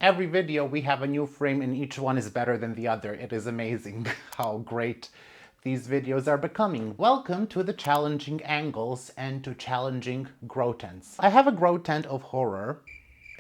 Every video we have a new frame and each one is better than the other. It is amazing how great these videos are becoming. Welcome to the challenging angles and to challenging growtents. I have a growtent of horror.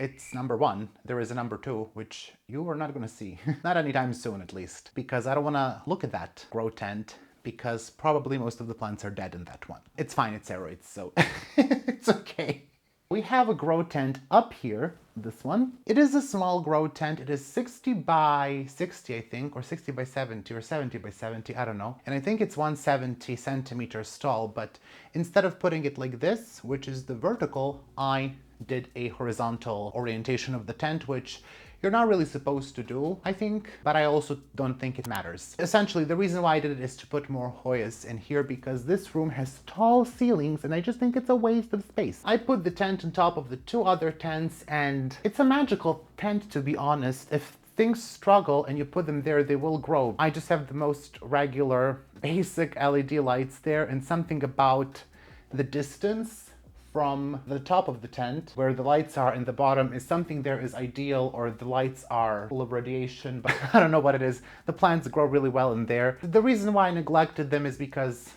It's number 1. There is a number 2, which you are not going to see. Not anytime soon, at least. Because I don't want to look at that growtent, because probably most of the plants are dead in that one. It's fine, it's aeroids, so it's okay. We have a growtent up here, this one. It is a small growtent. It is 60 by 60, I think, or 60 by 70, or 70 by 70, I don't know. And I think it's 170 centimeters tall, but instead of putting it like this, which is the vertical, I did a horizontal orientation of the tent, which you're not really supposed to do, I think, but I also don't think it matters. Essentially, the reason why I did it is to put more hoyas in here because this room has tall ceilings and I just think it's a waste of space. I put the tent on top of the 2 other tents and it's a magical tent, to be honest. If things struggle and you put them there, they will grow. I just have the most regular, basic LED lights there, and something about the distance from the top of the tent, where the lights are, and the bottom is something there is ideal, or the lights are full of radiation, but I don't know what it is. The plants grow really well in there. The reason why I neglected them is because...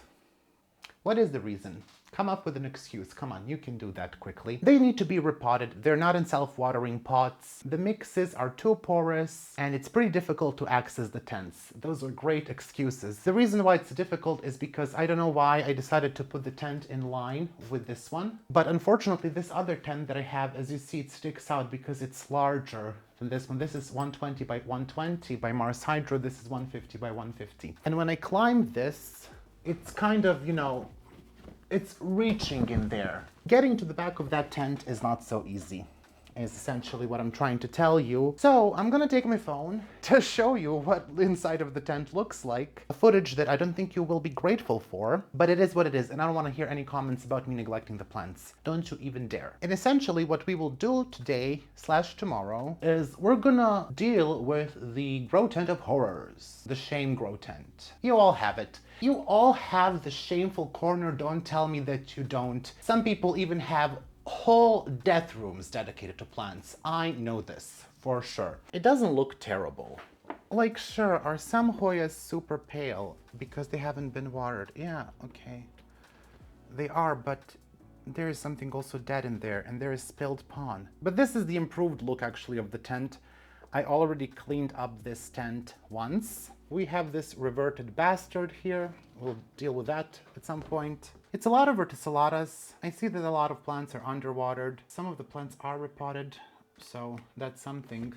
what is the reason? Come up with an excuse. Come on, you can do that quickly. They need to be repotted. They're not in self-watering pots. The mixes are too porous, and it's pretty difficult to access the tents. Those are great excuses. The reason why it's difficult is because I don't know why I decided to put the tent in line with this one. But unfortunately, this other tent that I have, as you see, it sticks out because it's larger than this one. This is 120 by 120 by Mars Hydro. This is 150 by 150. And when I climb this, it's kind of, you know, it's reaching in there. Getting to the back of that tent is not so easy, is essentially what I'm trying to tell you. So I'm gonna take my phone to show you what the inside of the tent looks like. A footage that I don't think you will be grateful for, but it is what it is, and I don't want to hear any comments about me neglecting the plants. Don't you even dare. And essentially what we will do today / tomorrow is we're gonna deal with the growtent of horrors, the shame growtent. You all have it. You all have the shameful corner. Don't tell me that you don't. Some people even have whole death rooms dedicated to plants. I know this for sure. It doesn't look terrible. Like, sure, are some hoyas super pale because they haven't been watered? Yeah, okay. They are, but there is something also dead in there, and there is spilled pon. But this is the improved look, actually, of the tent. I already cleaned up this tent once. We have this reverted bastard here. We'll deal with that at some point. It's a lot of verticillatas. I see that a lot of plants are underwatered. Some of the plants are repotted, so that's something.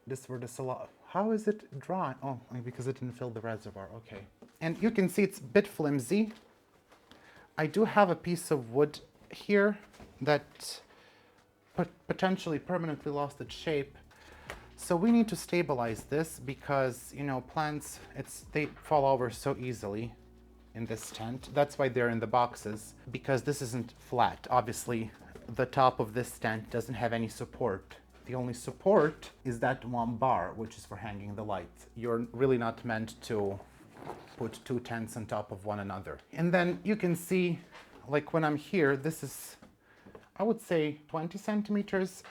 This verticillata, how is it dry? Oh, because it didn't fill the reservoir, okay. And you can see it's a bit flimsy. I do have a piece of wood here that potentially permanently lost its shape. So we need to stabilize this because, you know, plants, they fall over so easily in this tent. That's why they're in the boxes, because this isn't flat. Obviously, the top of this tent doesn't have any support. The only support is that one bar, which is for hanging the lights. You're really not meant to put 2 tents on top of one another. And then you can see, like when I'm here, this is, I would say 20 centimeters.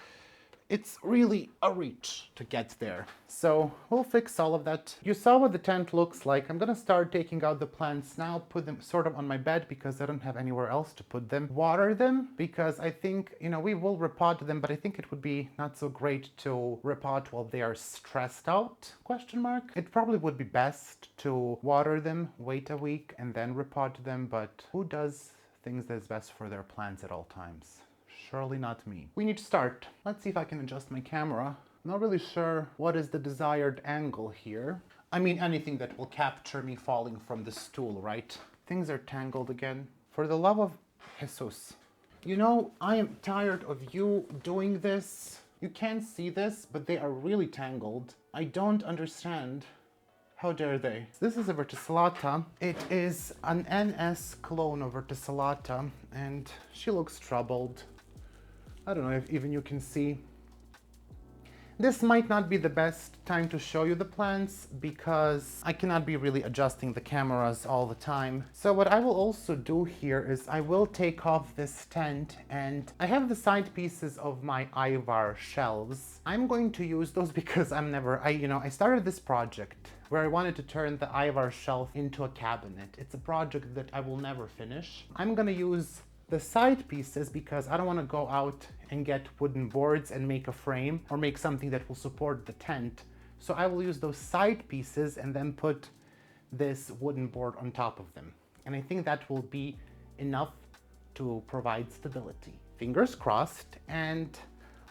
It's really a reach to get there. So we'll fix all of that. You saw what the tent looks like. I'm gonna start taking out the plants now, put them sort of on my bed because I don't have anywhere else to put them. Water them because I think, you know, we will repot them, but I think it would be not so great to repot while they are stressed out, question mark. It probably would be best to water them, wait a week, and then repot them, but who does things that's best for their plants at all times? Surely not me. We need to start. Let's see if I can adjust my camera. Not really sure what is the desired angle here. I mean, anything that will capture me falling from the stool, right? Things are tangled again. For the love of Jesus. You know, I am tired of you doing this. You can't see this, but they are really tangled. I don't understand. How dare they? This is a verticillata. It is an NS clone of verticillata, and she looks troubled. I don't know if even you can see. This might not be the best time to show you the plants because I cannot be really adjusting the cameras all the time. So what I will also do here is I will take off this tent, and I have the side pieces of my Ivar shelves. I'm going to use those because I started this project where I wanted to turn the Ivar shelf into a cabinet. It's a project that I will never finish. I'm gonna use the side pieces because I don't want to go out and get wooden boards and make a frame or make something that will support the tent. So I will use those side pieces and then put this wooden board on top of them. And I think that will be enough to provide stability. Fingers crossed, and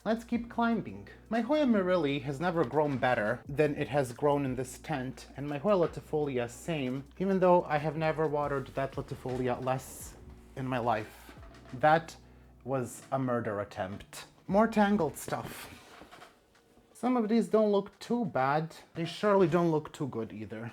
let's keep climbing. My Hoya Mirilli has never grown better than it has grown in this tent, and my Hoya latifolia same, even though I have never watered that latifolia less in my life. That was a murder attempt. More tangled stuff. Some of these don't look too bad. They surely don't look too good either.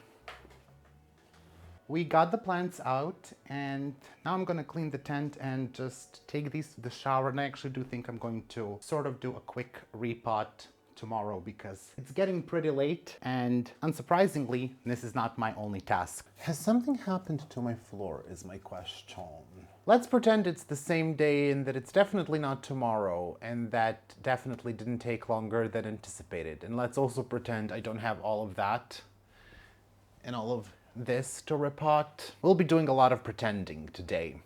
We got the plants out, and now I'm gonna clean the tent and just take these to the shower. And I actually do think I'm going to sort of do a quick repot tomorrow because it's getting pretty late, and unsurprisingly, this is not my only task. Has something happened to my floor is my question. Let's pretend it's the same day and that it's definitely not tomorrow, and that definitely didn't take longer than anticipated. And let's also pretend I don't have all of that and all of this to repot. We'll be doing a lot of pretending today.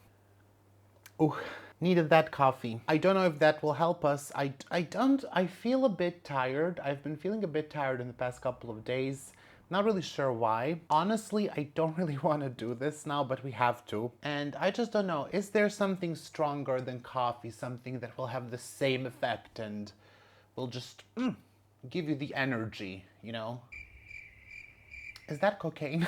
Ooh, needed that coffee. I don't know if that will help us. I feel a bit tired. I've been feeling a bit tired in the past couple of days. Not really sure why. Honestly, I don't really want to do this now, but we have to. And I just don't know. Is there something stronger than coffee? Something that will have the same effect and will just give you the energy, you know? Is that cocaine?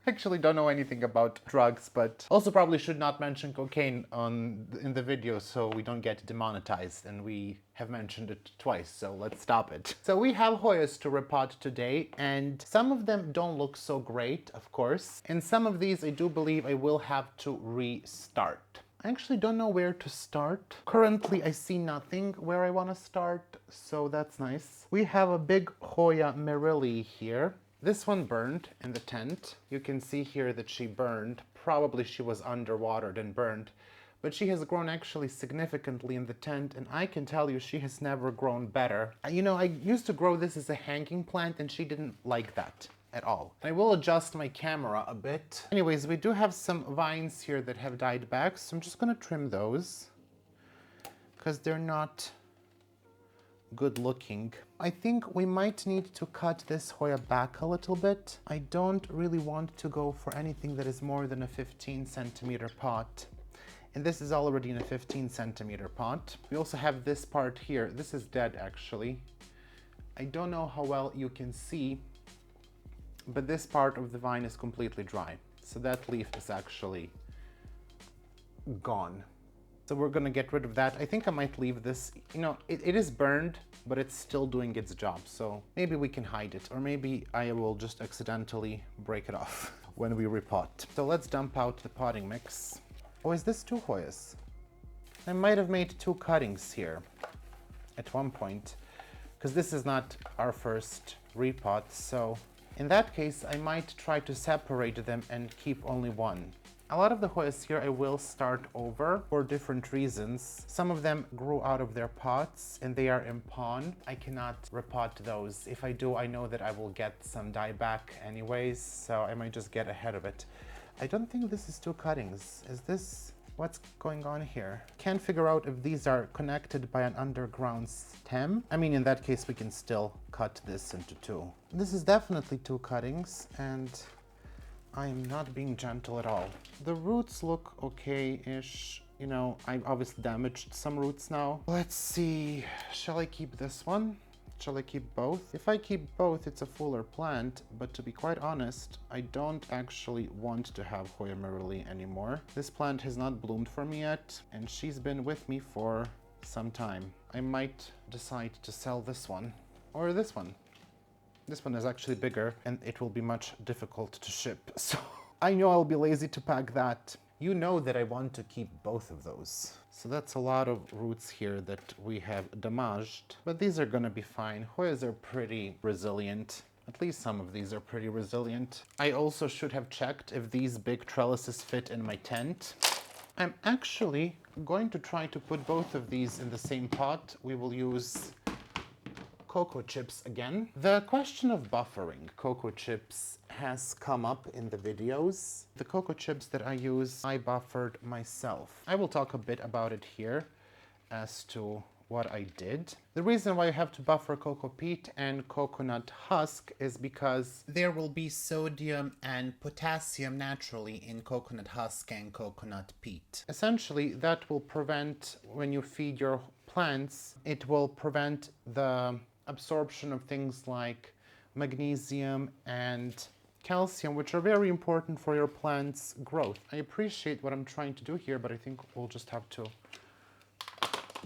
Actually don't know anything about drugs, but also probably should not mention cocaine in the video so we don't get demonetized, and we have mentioned it twice, so let's stop it. So we have Hoyas to repot today, and some of them don't look so great, of course, and some of these I do believe I will have to restart. I actually don't know where to start. Currently I see nothing where I want to start, so that's nice. We have a big Hoya Mirilli here. This one burned in the tent. You can see here that she burned. Probably she was underwatered and burned. But she has grown actually significantly in the tent, and I can tell you she has never grown better. You know, I used to grow this as a hanging plant, and she didn't like that at all. I will adjust my camera a bit. Anyways, we do have some vines here that have died back, so I'm just gonna trim those because they're not good looking. I think we might need to cut this Hoya back a little bit. I don't really want to go for anything that is more than a 15 centimeter pot. And this is already in a 15 centimeter pot. We also have this part here. This is dead actually. I don't know how well you can see, but this part of the vine is completely dry. So that leaf is actually gone. So we're gonna get rid of that. I think I might leave this, you know, it is burned, but it's still doing its job. So maybe we can hide it, or maybe I will just accidentally break it off when we repot. So let's dump out the potting mix. Oh, is this 2 Hoyas? I might have made 2 cuttings here at one point, because this is not our first repot. So in that case, I might try to separate them and keep only one. A lot of the Hoyas here I will start over for different reasons. Some of them grew out of their pots and they are in pon. I cannot repot those. If I do, I know that I will get some dieback anyways, so I might just get ahead of it. I don't think this is 2 cuttings. Is this? What's going on here? Can't figure out if these are connected by an underground stem. I mean, in that case, we can still cut this into 2. This is definitely 2 cuttings, and I'm not being gentle at all. The roots look okay-ish. You know, I've obviously damaged some roots now. Let's see, shall I keep this one? Shall I keep both? If I keep both, it's a fuller plant, but to be quite honest, I don't actually want to have Hoya Mirilli anymore. This plant has not bloomed for me yet, and she's been with me for some time. I might decide to sell this one, or this one. This one is actually bigger and it will be much difficult to ship. So I know I'll be lazy to pack that. you know that I want to keep both of those. So that's a lot of roots here that we have damaged, but these are gonna be fine. Hoyas are pretty resilient. At least some of these are pretty resilient. I also should have checked if these big trellises fit in my tent. I'm actually going to try to put both of these in the same pot. We will use cocoa chips again. The question of buffering cocoa chips has come up in the videos. The cocoa chips that I use, I buffered myself. I will talk a bit about it here as to what I did. The reason why you have to buffer cocoa peat and coconut husk is because there will be sodium and potassium naturally in coconut husk and coconut peat. Essentially, that will prevent, when you feed your plants, it will prevent the absorption of things like magnesium and calcium, which are very important for your plant's growth. I appreciate what I'm trying to do here, but I think we'll just have to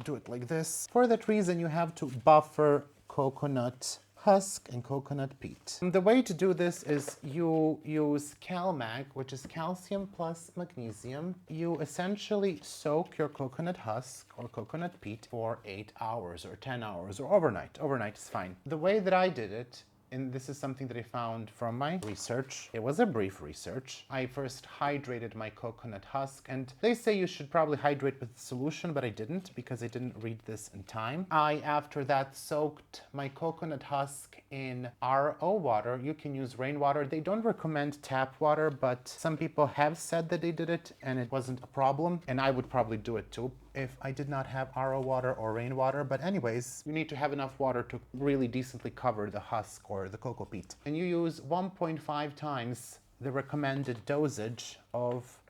do it like this. For that reason, you have to buffer coconut husk and coconut peat. And the way to do this is you use CalMag, which is calcium plus magnesium. You essentially soak your coconut husk or coconut peat for 8 hours or 10 hours or overnight. Overnight is fine. The way that I did it, and this is something that I found from my research. It was a brief research. I first hydrated my coconut husk, and they say you should probably hydrate with solution, but I didn't because I didn't read this in time. I, after that, soaked my coconut husk in RO water. You can use rainwater. They don't recommend tap water, but some people have said that they did it and it wasn't a problem, and I would probably do it too if I did not have RO water or rainwater. But anyways, you need to have enough water to really decently cover the husk or the cocoa peat. And you use 1.5 times the recommended dosage of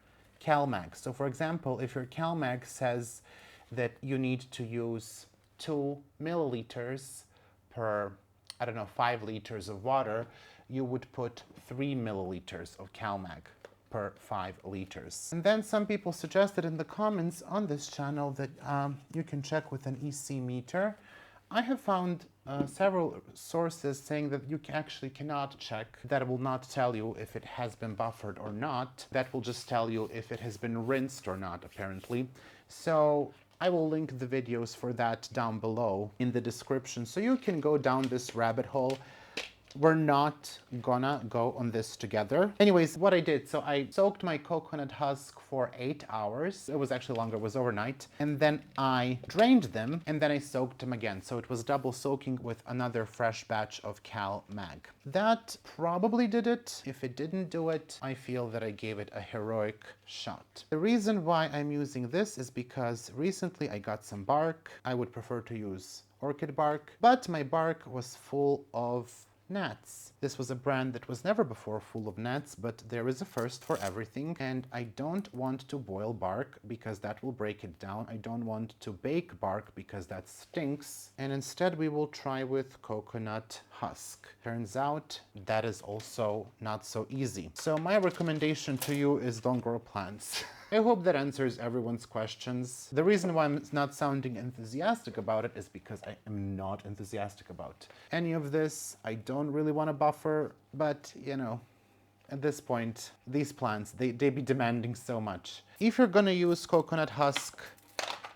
CalMag. So for example, if your CalMag says that you need to use 2 milliliters per, I don't know, 5 liters of water, you would put 3 milliliters of CalMag per 5 liters. And then some people suggested in the comments on this channel that you can check with an EC meter. I have found several sources saying that you actually cannot check. That will not tell you if it has been buffered or not. That will just tell you if it has been rinsed or not, apparently. So I will link the videos for that down below in the description, so you can go down this rabbit hole. We're not gonna go on this together. Anyways, what I did, so I soaked my coconut husk for 8 hours. It was actually longer, it was overnight. And then I drained them and then I soaked them again. So it was double soaking with another fresh batch of CalMag. That probably did it. If it didn't do it, I feel that I gave it a heroic shot. The reason why I'm using this is because recently I got some bark. I would prefer to use orchid bark, but my bark was full of gnats. This was a brand that was never before full of gnats, but there is a first for everything, and I don't want to boil bark because that will break it down. I don't want to bake bark because that stinks, and instead we will try with coconut husk. Turns out that is also not so easy. So my recommendation to you is don't grow plants. I hope that answers everyone's questions. The reason why I'm not sounding enthusiastic about it is because I am not enthusiastic about any of this. I don't really want to buffer, but you know, at this point, these plants, they be demanding so much. If you're gonna use coconut husk,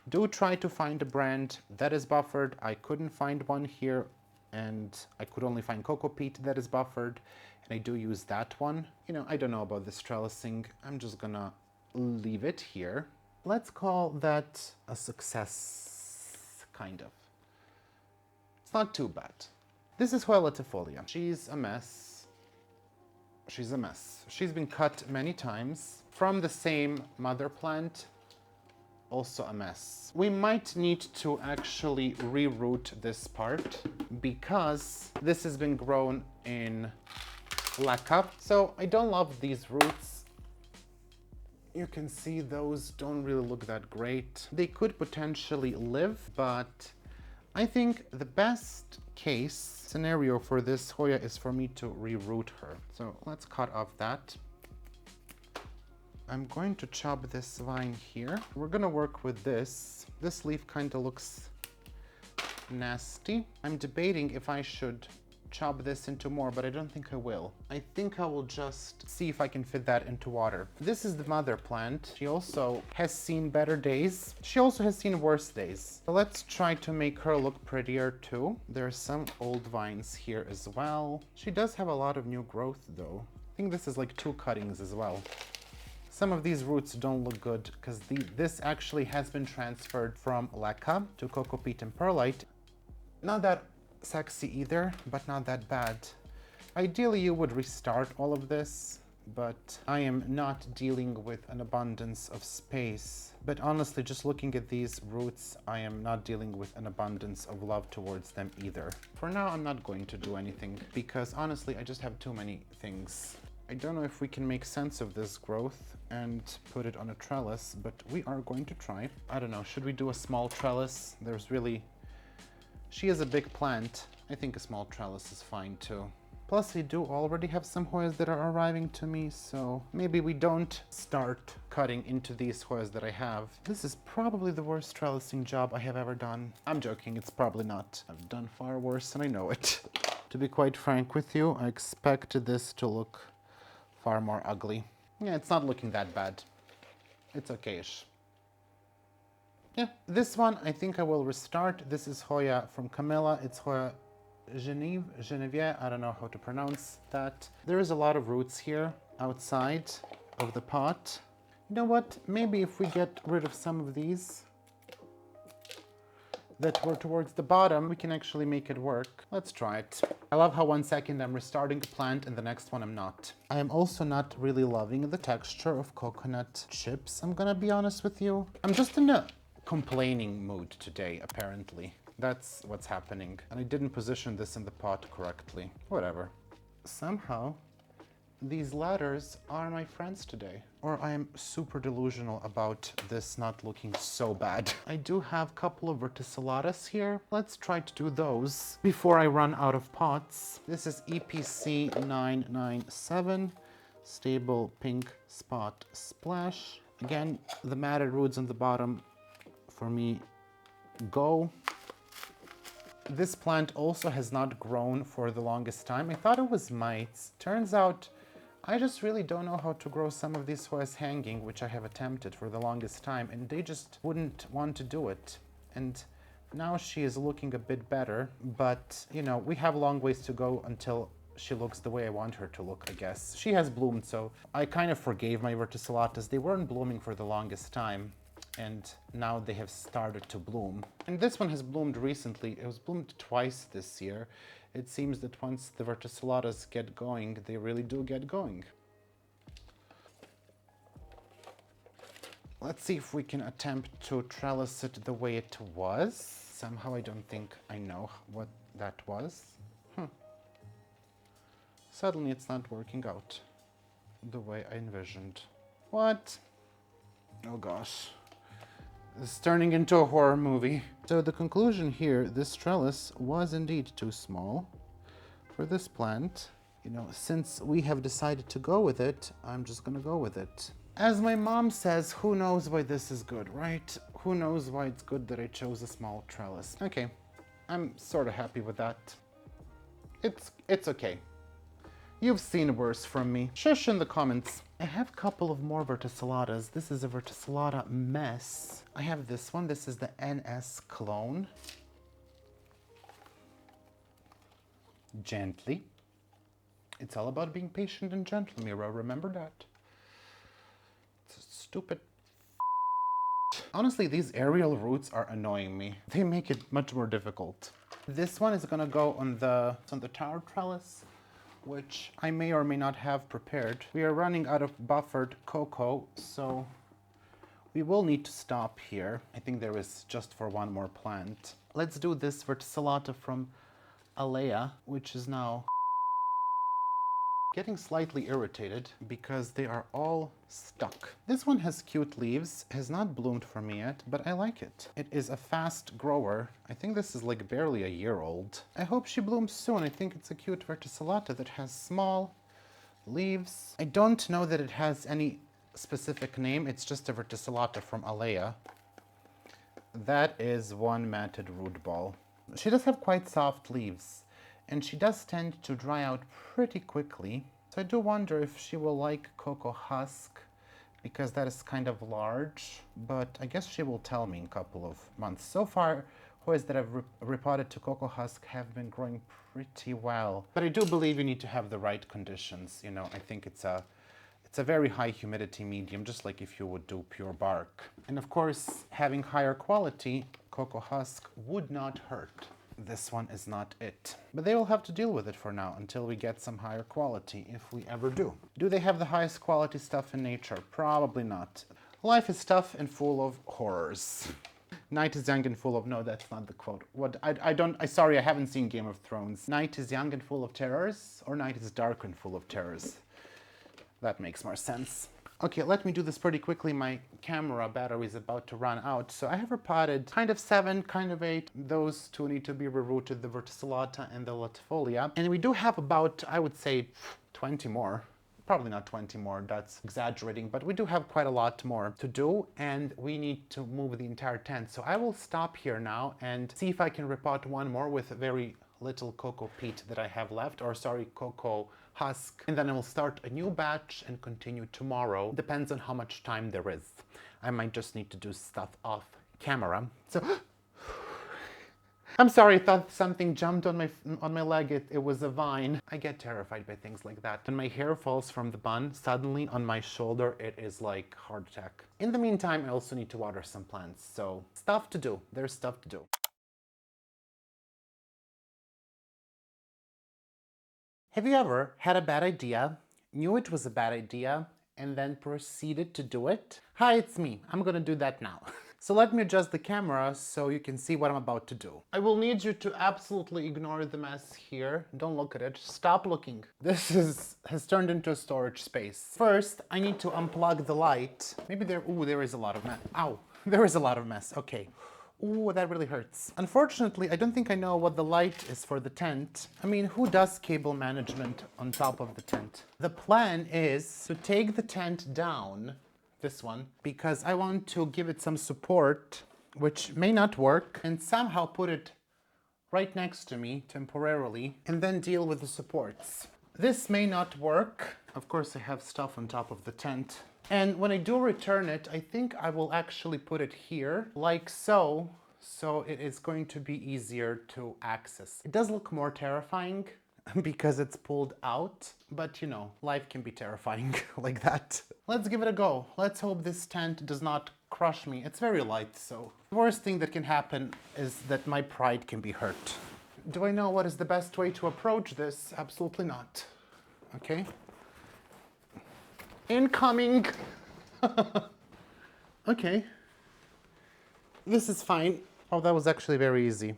do try to find a brand that is buffered. I couldn't find one here, and I could only find cocoa peat that is buffered, and I do use that one. You know, I don't know about this trellising. I'm just gonna leave it here. Let's call that a success, kind of. It's not too bad. This is Hoya latifolia. She's a mess. She's a mess. She's been cut many times from the same mother plant. Also a mess. We might need to actually reroot this part because this has been grown in leca. So I don't love these roots. You can see those don't really look that great. They could potentially live, but I think the best case scenario for this Hoya is for me to reroot her. So let's cut off that. I'm going to chop this vine here. We're gonna work with this. This leaf kind of looks nasty. I'm debating if I should chop this into more, but I don't think I will. I think I will just see if I can fit that into water. This is the mother plant. She also has seen better days. She also has seen worse days. So let's try to make her look prettier too. There are some old vines here as well. She does have a lot of new growth though. I think this is like 2 cuttings as well. Some of these roots don't look good because this actually has been transferred from leca to Coco Peat and perlite. Not that sexy either, but not that bad. Ideally, you would restart all of this, but I am not dealing with an abundance of space. But honestly, just looking at these roots, I am not dealing with an abundance of love towards them either. For now, I'm not going to do anything because honestly, I just have too many things. I don't know if we can make sense of this growth and put it on a trellis, but we are going to try. I don't know, should we do a small trellis? She is a big plant. I think a small trellis is fine too. Plus, I do already have some hoyas that are arriving to me, so maybe we don't start cutting into these hoyas that I have. This is probably the worst trellising job I have ever done. I'm joking, it's probably not. I've done far worse and I know it. To be quite frank with you, I expected this to look far more ugly. Yeah, it's not looking that bad. It's okay-ish. Yeah, this one I think I will restart. This is Hoya from Camilla. It's Hoya Genevieve. I don't know how to pronounce that. There is a lot of roots here outside of the pot. You know what? Maybe if we get rid of some of these that were towards the bottom, we can actually make it work. Let's try it. I love how 1 second I'm restarting a plant and the next one I'm not. I am also not really loving the texture of coconut chips, I'm gonna be honest with you. I'm just in a complaining mood today, apparently. That's what's happening. And I didn't position this in the pot correctly. Whatever. Somehow, these ladders are my friends today. Or I am super delusional about this not looking so bad. I do have a couple of verticillatas here. Let's try to do those before I run out of pots. This is EPC 997, Stable Pink Spot Splash. Again, the matted roots on the bottom, for me, go. This plant also has not grown for the longest time. I thought it was mites. Turns out, I just really don't know how to grow some of these hoyas hanging, which I have attempted for the longest time, and they just wouldn't want to do it. And now she is looking a bit better, but you know, we have a long ways to go until she looks the way I want her to look, I guess. She has bloomed, so I kind of forgave my verticillatas. They weren't blooming for the longest time, and now they have started to bloom. And this one has bloomed recently. It was bloomed twice this year. It seems that once the verticillatas get going, they really do get going. Let's see if we can attempt to trellis it the way it was. Somehow I don't think I know what that was. Suddenly it's not working out the way I envisioned. What? Oh gosh. This is turning into a horror movie. So the conclusion here, this trellis was indeed too small for this plant. You know, since we have decided to go with it, I'm just gonna go with it. As my mom says, who knows why this is good, right? Who knows why it's good that I chose a small trellis. Okay, I'm sort of happy with that. It's okay. You've seen worse from me. Shush in the comments. I have a couple of more verticillatas. This is a verticillata mess. I have this one. This is the NS clone. Gently. It's all about being patient and gentle, Miro. Remember that. It's stupid. Honestly, these aerial roots are annoying me. They make it much more difficult. This one is gonna go on the tower trellis, which I may or may not have prepared. We are running out of buffered cocoa, so we will need to stop here. I think there is just for one more plant. Let's do this verticillata from Alea, which is now getting slightly irritated because they are all stuck. This one has cute leaves, has not bloomed for me yet, but I like it. It is a fast grower. I think this is like barely a year old. I hope she blooms soon. I think it's a cute verticillata that has small leaves. I don't know that it has any specific name. It's just a verticillata from Alea. That is one matted root ball. She does have quite soft leaves. and she does tend to dry out pretty quickly. So I do wonder if she will like Coco Husk, because that is kind of large, but I guess she will tell me in a couple of months. So far, hoyas that I've repotted to Coco Husk have been growing pretty well. But I do believe you need to have the right conditions. You know, I think it's a very high humidity medium, just like if you would do pure bark. And of course, having higher quality Coco Husk would not hurt. This one is not it. But they will have to deal with it for now until we get some higher quality, if we ever do. Do they have the highest quality stuff in nature? Probably not. Life is tough and full of horrors. Night is young and full of... No, that's not the quote. What? Sorry, I haven't seen Game of Thrones. Night is young and full of terrors, or night is dark and full of terrors? That makes more sense. Okay, let me do this pretty quickly. My camera battery is about to run out. So I have repotted kind of 7, kind of 8. Those 2 need to be rerooted, the verticillata and the latifolia. And we do have about, I would say, 20 more. Probably not 20 more, that's exaggerating, but we do have quite a lot more to do, and we need to move the entire tent. So I will stop here now and see if I can repot one more with very little coco peat that I have left, or sorry, coco husk. And then I will start a new batch and continue tomorrow. Depends on how much time there is. I might just need to do stuff off camera. So I'm sorry, I thought something jumped on my leg. It was a vine. I get terrified by things like that. When my hair falls from the bun, suddenly on my shoulder, it is like heart attack. In the meantime, I also need to water some plants. So stuff to do. There's stuff to do. Have you ever had a bad idea, knew it was a bad idea, and then proceeded to do it? Hi, it's me. I'm gonna do that now. So let me adjust the camera so you can see what I'm about to do. I will need you to absolutely ignore the mess here. Don't look at it. Stop looking. This has turned into a storage space. First, I need to unplug the light. Maybe there is a lot of mess. Ow, there is a lot of mess. Okay. Ooh, that really hurts. Unfortunately, I don't think I know what the light is for the tent. I mean, who does cable management on top of the tent? The plan is to take the tent down, this one, because I want to give it some support, which may not work, and somehow put it right next to me temporarily, and then deal with the supports. This may not work. Of course, I have stuff on top of the tent. And when I do return it, I think I will actually put it here, like so, so it is going to be easier to access. It does look more terrifying because it's pulled out, but you know, life can be terrifying like that. Let's give it a go. Let's hope this tent does not crush me. It's very light, so the worst thing that can happen is that my pride can be hurt. Do I know what is the best way to approach this? Absolutely not. Okay. Incoming! Okay. This is fine. Oh, that was actually very easy.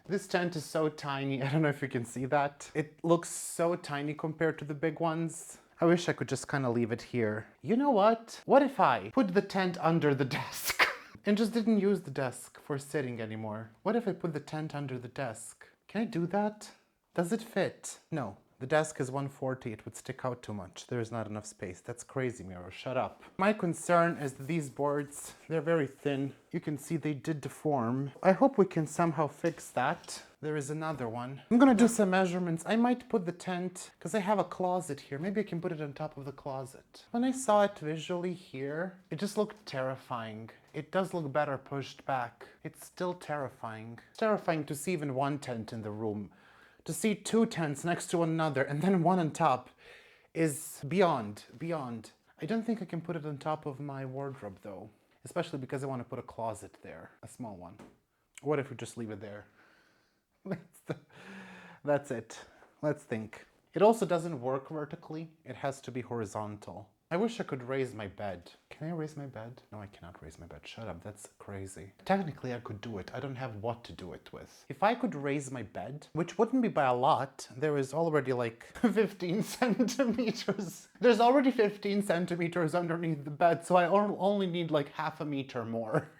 This tent is so tiny. I don't know if you can see that. It looks so tiny compared to the big ones. I wish I could just kind of leave it here. You know what? What if I put the tent under the desk and just didn't use the desk for sitting anymore? What if I put the tent under the desk? Can I do that? Does it fit? No. The desk is 140, it would stick out too much. There is not enough space. That's crazy, Miro, shut up. My concern is that these boards, they're very thin. You can see they did deform. I hope we can somehow fix that. There is another one. I'm gonna do some measurements. I might put the tent, because I have a closet here. Maybe I can put it on top of the closet. When I saw it visually here, it just looked terrifying. It does look better pushed back. It's still terrifying. It's terrifying to see even one tent in the room. To see 2 tents next to one another and then one on top is beyond. I don't think I can put it on top of my wardrobe though, especially because I want to put a closet there, a small one. What if we just leave it there? That's it. Let's think. It also doesn't work vertically. It has to be horizontal. I wish I could raise my bed. Can I raise my bed? No, I cannot raise my bed. Shut up, that's crazy. Technically, I could do it. I don't have what to do it with. If I could raise my bed, which wouldn't be by a lot, there is already like 15 centimeters. There's already 15 centimeters underneath the bed, so I only need like half a meter more.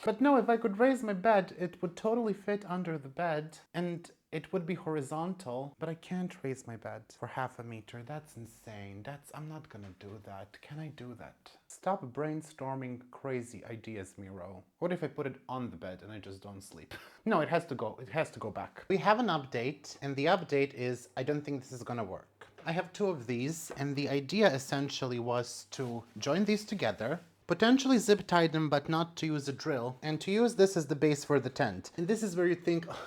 But no, if I could raise my bed, it would totally fit under the bed, and it would be horizontal, but I can't raise my bed for half a meter. That's insane. I'm not gonna do that. Can I do that? Stop brainstorming crazy ideas, Miro. What if I put it on the bed and I just don't sleep? No, it has to go back. We have an update, and the update is, I don't think this is gonna work. I have two of these, and the idea essentially was to join these together, potentially zip tie them, but not to use a drill, and to use this as the base for the tent. And this is where you think, oh,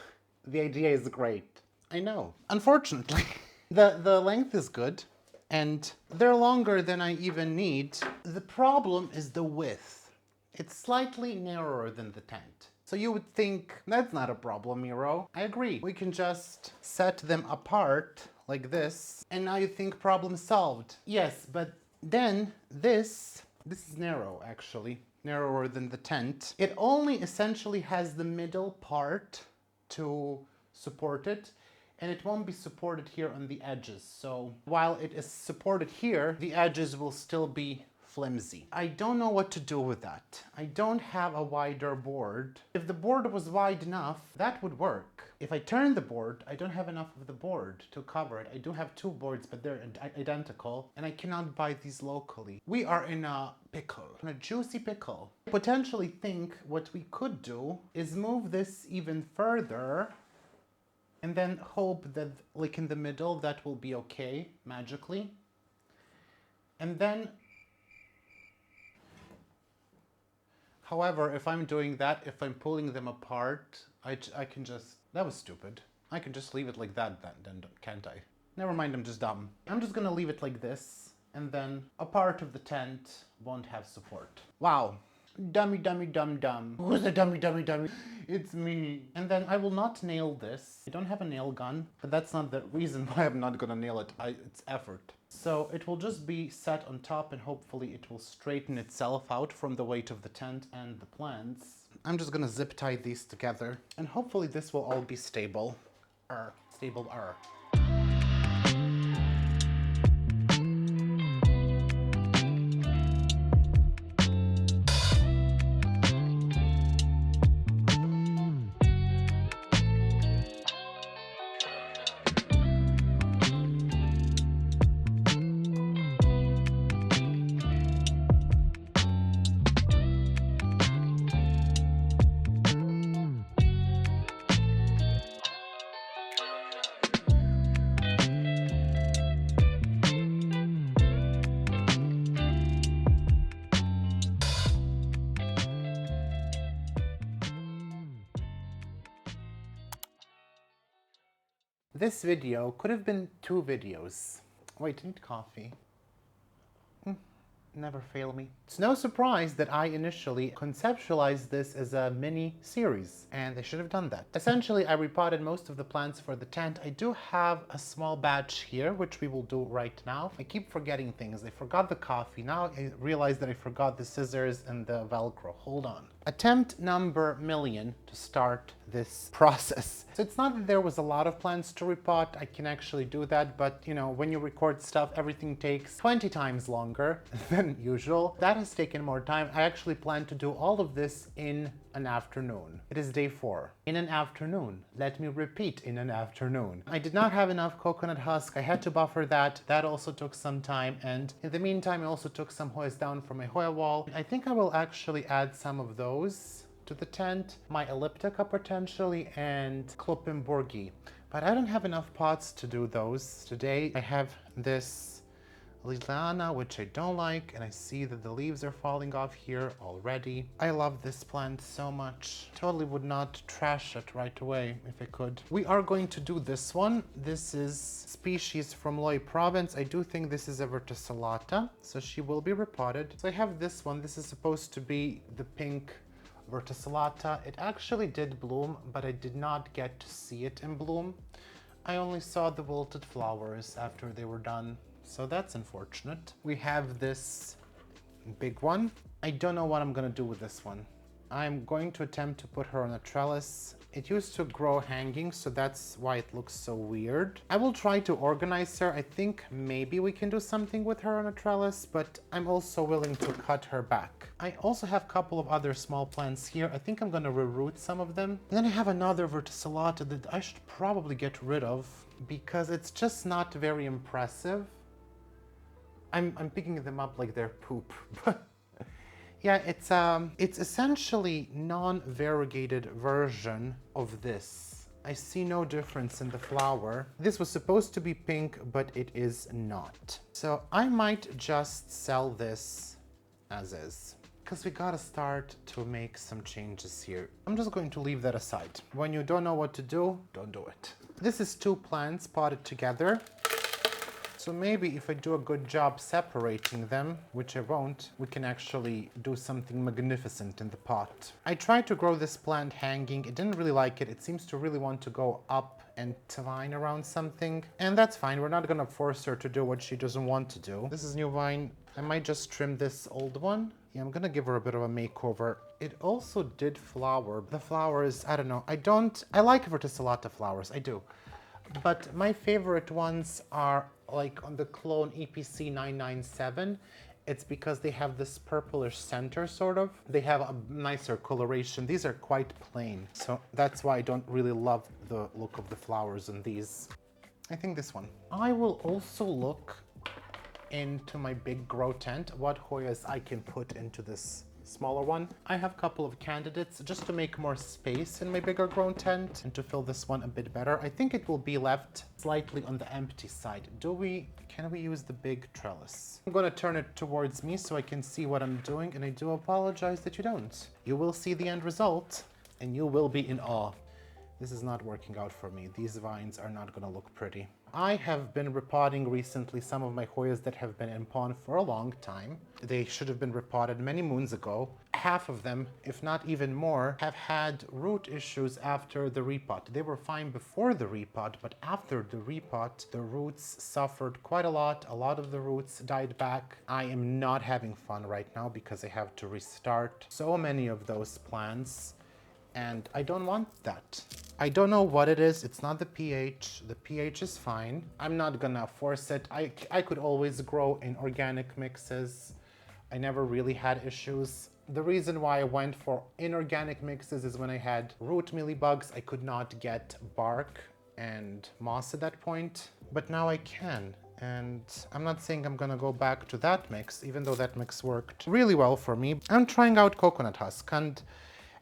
the idea is great. I know. Unfortunately, the length is good, and they're longer than I even need. The problem is the width. It's slightly narrower than the tent. So you would think, that's not a problem, Miro. I agree. We can just set them apart like this, and now you think problem solved. Yes, but then this is narrow, actually. Narrower than the tent. It only essentially has the middle part to support it, and it won't be supported here on the edges. So while it is supported here, the edges will still be flimsy. I don't know what to do with that. I don't have a wider board. If the board was wide enough, that would work. If I turn the board, I don't have enough of the board to cover it. I do have two boards, but they're identical, and I cannot buy these locally. We are in a pickle, in a juicy pickle. I potentially think what we could do is move this even further, and then hope that, like in the middle, that will be okay, magically. And then, however, if I'm doing that, if I'm pulling them apart, I can just... That was stupid. I can just leave it like that then, can't I? Never mind, I'm just dumb. I'm just gonna leave it like this, and then a part of the tent won't have support. Wow. Dummy, dummy, dum, dum. Who's the dummy, dummy, dummy? It's me. And then I will not nail this. I don't have a nail gun, but that's not the reason why I'm not gonna nail it. It's effort. So it will just be set on top, and hopefully it will straighten itself out from the weight of the tent and the plants. I'm just gonna zip tie these together, and hopefully this will all be stable. Stable. This video could have been two videos. Wait, I need coffee. Never fail me. It's no surprise that I initially conceptualized this as a mini series, and I should have done that. Essentially, I repotted most of the plants for the tent. I do have a small batch here, which we will do right now. I keep forgetting things. I forgot the coffee. Now I realize that I forgot the scissors and the Velcro. Hold on. Attempt number million to start this process. So it's not that there was a lot of plants to repot. I can actually do that, but you know, when you record stuff, everything takes 20 times longer than usual. That has taken more time. I actually plan to do all of this in an afternoon. It is day 4. In an afternoon. Let me repeat, in an afternoon. I did not have enough coconut husk. I had to buffer that. That also took some time. And in the meantime, I also took some hoyas down from my hoya wall. I think I will actually add some of those to the tent, my elliptica potentially, and Kloppenborgi. But I don't have enough pots to do those today. I have this Liliana, which I don't like, and I see that the leaves are falling off here already. I love this plant so much. Totally would not trash it right away if I could. We are going to do this one. This is species from Loi province. I do think this is a verticillata, so she will be repotted. So I have this one. This is supposed to be the pink verticillata. It actually did bloom, but I did not get to see it in bloom. I only saw the wilted flowers after they were done. So that's unfortunate. We have this big one. I don't know what I'm gonna do with this one. I'm going to attempt to put her on a trellis. It used to grow hanging, so that's why it looks so weird. I will try to organize her. I think maybe we can do something with her on a trellis, but I'm also willing to cut her back. I also have a couple of other small plants here. I think I'm gonna reroot some of them. And then I have another verticillata that I should probably get rid of because it's just not very impressive. I'm picking them up like they're poop. Yeah, it's essentially non-variegated version of this. I see no difference in the flower. This was supposed to be pink, but it is not. So I might just sell this as is, because we gotta start to make some changes here. I'm just going to leave that aside. When you don't know what to do, don't do it. This is two plants potted together. So maybe if I do a good job separating them, which I won't, we can actually do something magnificent in the pot. I tried to grow this plant hanging. It didn't really like it. It seems to really want to go up and twine around something. And that's fine. We're not gonna force her to do what she doesn't want to do. This is new vine. I might just trim this old one. Yeah, I'm gonna give her a bit of a makeover. It also did flower. The flowers, I don't know. I like verticillata flowers, I do. But my favorite ones are like on the clone EPC 997. It's because they have this purplish center, sort of. They have a nicer coloration. These are quite plain. So that's why I don't really love the look of the flowers in these. I think this one. I will also look into my big grow tent, what hoyas I can put into this smaller one. I have a couple of candidates just to make more space in my bigger grown tent and to fill this one a bit better. I think it will be left slightly on the empty side. Can we use the big trellis? I'm gonna turn it towards me so I can see what I'm doing, and I do apologize that you don't. You will see the end result and you will be in awe. This is not working out for me. These vines are not gonna look pretty. I have been repotting recently some of my hoyas that have been in pond for a long time. They should have been repotted many moons ago. Half of them, if not even more, have had root issues after the repot. They were fine before the repot, but after the repot, the roots suffered quite a lot. A lot of the roots died back. I am not having fun right now because I have to restart so many of those plants, and I don't want that. I don't know what it is. It's not the pH. The pH is fine. I'm not gonna force it. I could always grow in organic mixes. I never really had issues. The reason why I went for inorganic mixes is when I had root mealybugs, I could not get bark and moss at that point, but now I can. And I'm not saying I'm gonna go back to that mix, even though that mix worked really well for me. I'm trying out coconut husk, and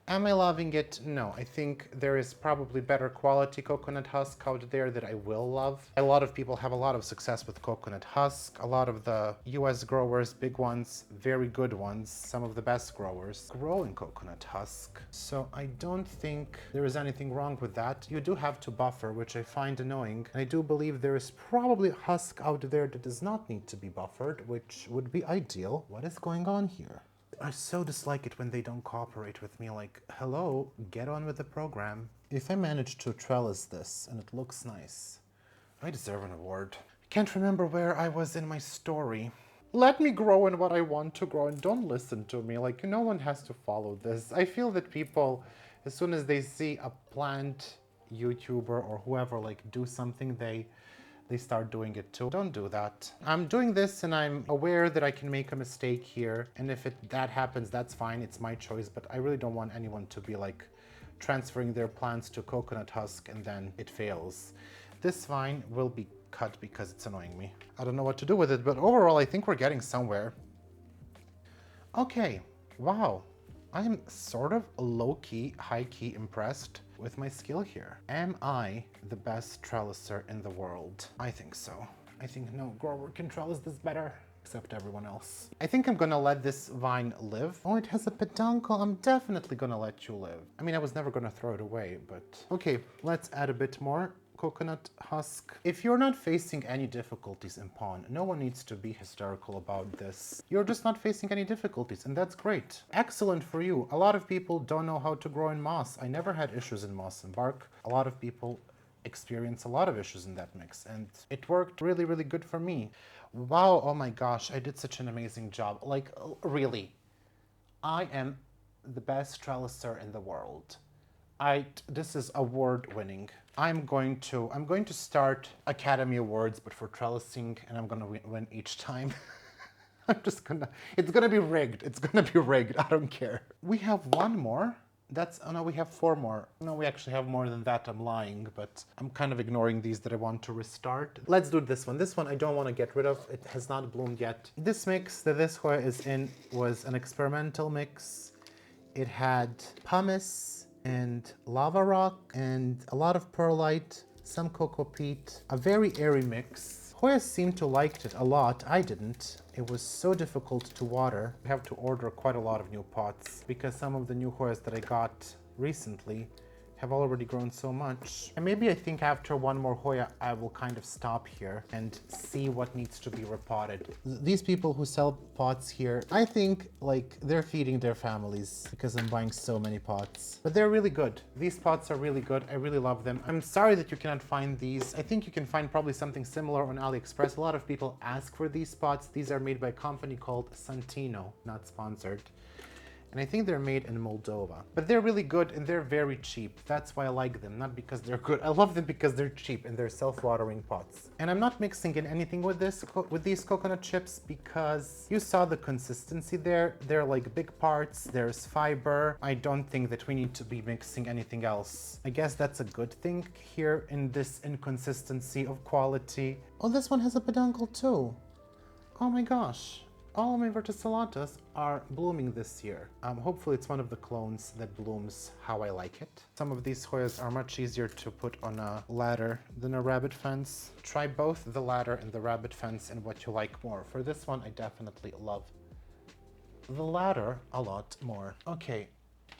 am I loving it? No, I think there is probably better quality coconut husk out there that I will love. A lot of people have a lot of success with coconut husk. A lot of the US growers, big ones, very good ones, some of the best growers, grow in coconut husk. So I don't think there is anything wrong with that. You do have to buffer, which I find annoying. And I do believe there is probably a husk out there that does not need to be buffered, which would be ideal. What is going on here? I so dislike it when they don't cooperate with me, like, hello, get on with the program. If I manage to trellis this and it looks nice, I deserve an award. I can't remember where I was in my story. Let me grow in what I want to grow and don't listen to me. Like, no one has to follow this. I feel that people, as soon as they see a plant YouTuber or whoever like do something, they start doing it too. Don't do that. I'm doing this and I'm aware that I can make a mistake here. And if that happens, that's fine. It's my choice. But I really don't want anyone to be like transferring their plants to coconut husk and then it fails. This vine will be cut because it's annoying me. I don't know what to do with it, but overall, I think we're getting somewhere. Okay, wow. I'm sort of low-key, high-key impressed with my skill here. Am I the best trelliser in the world? I think so. I think no grower can trellis this better, except everyone else. I think I'm gonna let this vine live. Oh, it has a peduncle. I'm definitely gonna let you live. I mean, I was never gonna throw it away, but... Okay, let's add a bit more coconut husk. If you're not facing any difficulties in pond, no one needs to be hysterical about this. You're just not facing any difficulties, and that's great. Excellent for you. A lot of people don't know how to grow in moss. I never had issues in moss and bark. A lot of people experience a lot of issues in that mix, and it worked really, really good for me. Wow, oh my gosh, I did such an amazing job. Like, really, I am the best trelliser in the world. This is award-winning. I'm going to start Academy Awards, but for trellising, and I'm gonna win each time. It's gonna be rigged. It's gonna be rigged. I don't care. We have one more. Oh no, we have 4 more. No, we actually have more than that. I'm lying, but I'm kind of ignoring these that I want to restart. Let's do this one. This one I don't want to get rid of. It has not bloomed yet. This mix that this Hoya is in was an experimental mix. It had pumice and lava rock and a lot of perlite, some coco peat, a very airy mix. Hoyas seemed to like it a lot. I didn't. It was so difficult to water. I have to order quite a lot of new pots because some of the new Hoyas that I got recently have already grown so much. And maybe I think after one more Hoya, I will kind of stop here and see what needs to be repotted. These people who sell pots here, I think like they're feeding their families because I'm buying so many pots. But they're really good. These pots are really good. I really love them. I'm sorry that you cannot find these. I think you can find probably something similar on AliExpress. A lot of people ask for these pots. These are made by a company called Santino, not sponsored. And I think they're made in Moldova. But they're really good and they're very cheap. That's why I like them, not because they're good. I love them because they're cheap and they're self-watering pots. And I'm not mixing in anything with these coconut chips because you saw the consistency there. They're like big parts, there's fiber. I don't think that we need to be mixing anything else. I guess that's a good thing here in this inconsistency of quality. Oh, this one has a peduncle too. Oh my gosh. All my verticillata are blooming this year. Hopefully it's one of the clones that blooms how I like it. Some of these Hoyas are much easier to put on a ladder than a rabbit fence. Try both the ladder and the rabbit fence and what you like more. For this one, I definitely love the ladder a lot more. Okay,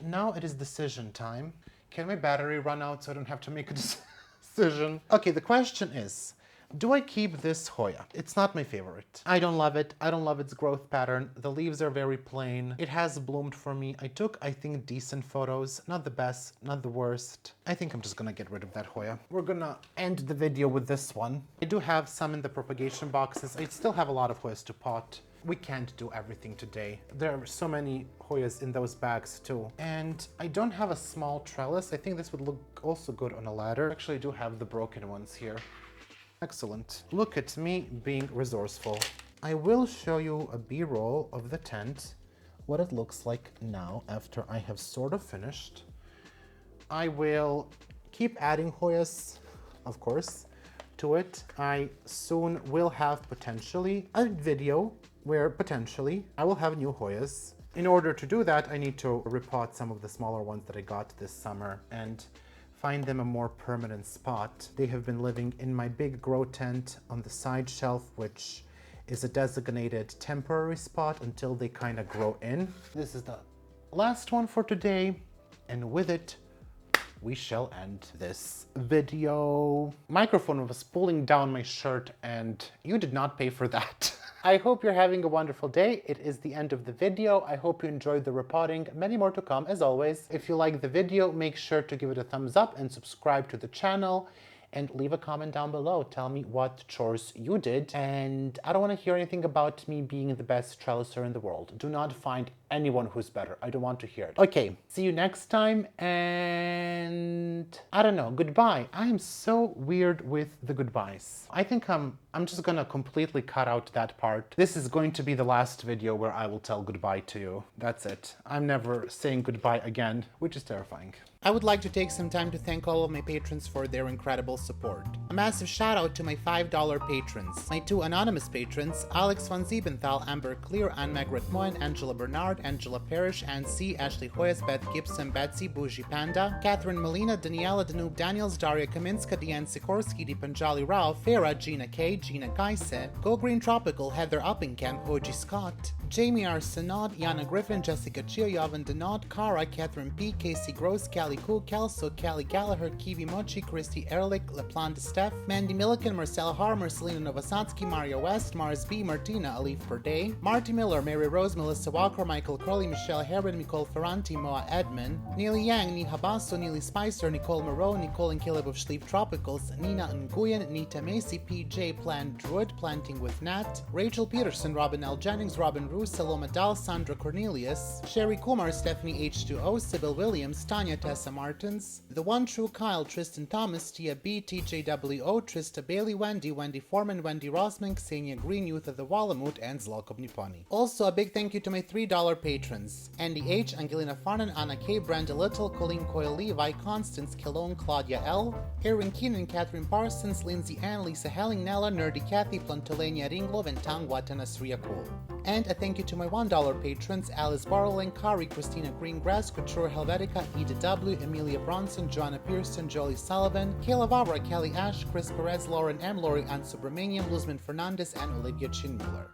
now it is decision time. Can my battery run out so I don't have to make a decision? Okay, the question is, do I keep this Hoya? It's not my favorite. I don't love it. I don't love its growth pattern. The leaves are very plain. It has bloomed for me. I took, I think, decent photos. Not the best, not the worst. I think I'm just gonna get rid of that Hoya. We're gonna end the video with this one. I do have some in the propagation boxes. I still have a lot of Hoyas to pot. We can't do everything today. There are so many Hoyas in those bags too. And I don't have a small trellis. I think this would look also good on a ladder. Actually, I do have the broken ones here. Excellent. Look at me being resourceful. I will show you a B-roll of the tent, what it looks like now after I have sort of finished. I will keep adding Hoyas, of course, to it. I soon will have potentially a video where potentially I will have new Hoyas. In order to do that, I need to repot some of the smaller ones that I got this summer and find them a more permanent spot. They have been living in my big grow tent on the side shelf, which is a designated temporary spot until they kind of grow in. This is the last one for today, and with it, we shall end this video. Microphone was pulling down my shirt and you did not pay for that. I hope you're having a wonderful day. It is the end of the video. I hope you enjoyed the repotting. Many more to come as always. If you like the video, make sure to give it a thumbs up and subscribe to the channel. And leave a comment down below. Tell me what chores you did. And I don't want to hear anything about me being the best trelliser in the world. Do not find anyone who's better. I don't want to hear it. Okay, see you next time. And I don't know, goodbye. I am so weird with the goodbyes. I think I'm just gonna completely cut out that part. This is going to be the last video where I will tell goodbye to you. That's it. I'm never saying goodbye again, which is terrifying. I would like to take some time to thank all of my patrons for their incredible support. A massive shout out to my $5 patrons. My 2 anonymous patrons, Alex von Siebenthal, Amber Clear, Anne-Margaret Moyen, Angela Bernard, Angela Parrish, Ann C., Ashley Hoyas, Beth Gibson, Betsy, Bougie Panda, Catherine Molina, Daniela Danube Daniels, Daria Kaminska, Deanne Sikorsky, Deepanjali Rao, Farah, Gina K., Gina Kaise, Go Green Tropical, Heather Uppingham, Oji Scott, Jamie R. Sinod, Yana Griffin, Jessica Chio, Yavin Denot, Kara, Catherine P., Casey Gross, Callie Koo, Kelso, Callie Gallagher, Kiwi Mochi, Christy Ehrlich, LaPlante Steph, Mandy Milliken, Marcella Har, Marcelina Novosatsky, Mario West, Mars B, Martina, Alif Per Day, Marty Miller, Mary Rose, Melissa Walker, Michael Curley, Michelle Herod, Nicole Ferranti, Moa Edmond, Neely Yang, Niha Basso, Neely Spicer, Nicole Moreau, Nicole and Caleb of Sleep Tropicals, Nina Nguyen, Nita Macy, PJ, Plant Druid, Planting with Nat, Rachel Peterson, Robin L. Jennings, Robin Rue, Saloma Dal, Sandra Cornelius, Sherry Kumar, Stephanie H2O, Sybil Williams, Tanya Tessa Martins, The One True Kyle, Tristan Thomas, Tia B, TJWO, Trista Bailey, Wendy Foreman, Wendy Rossman, Ksenia Green, Youth of the Walamut, and Zlokov Niponi. Also, a big thank you to my $3 patrons: Andy H, Angelina Farnan, Anna K, Brenda Little, Colleen Coyle, Levi, Constance, Kilone, Claudia L, Erin Keenan, Catherine Parsons, Lindsay Ann, Lisa Helling, Nella, Nerdy Kathy, Plantolenia Ringlov, and Tang Watana Sriya Kool. And a thank you to my $1 patrons: Alice Barling, Kari, Christina Greengrass, Couture Helvetica, Eda W, Emilia Bronson, Joanna Pearson, Jolie Sullivan, Kayla Vavra, Kelly Ash, Chris Perez, Lauren M, Lori Ann Subramanian, Luzman Fernandez, and Olivia Chinmuller.